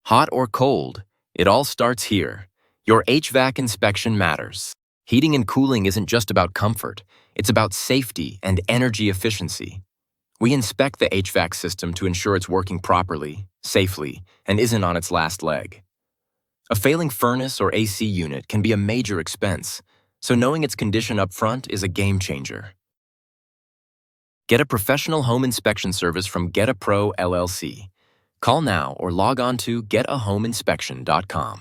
Hot or cold, it all starts here. Your HVAC inspection matters. Heating and cooling isn't just about comfort, it's about safety and energy efficiency. We inspect the HVAC system to ensure it's working properly, safely, and isn't on its last leg. A failing furnace or AC unit can be a major expense, so knowing its condition up front is a game changer. Get a professional home inspection service from GetAPro LLC. Call now or log on to getahomeinspection.com.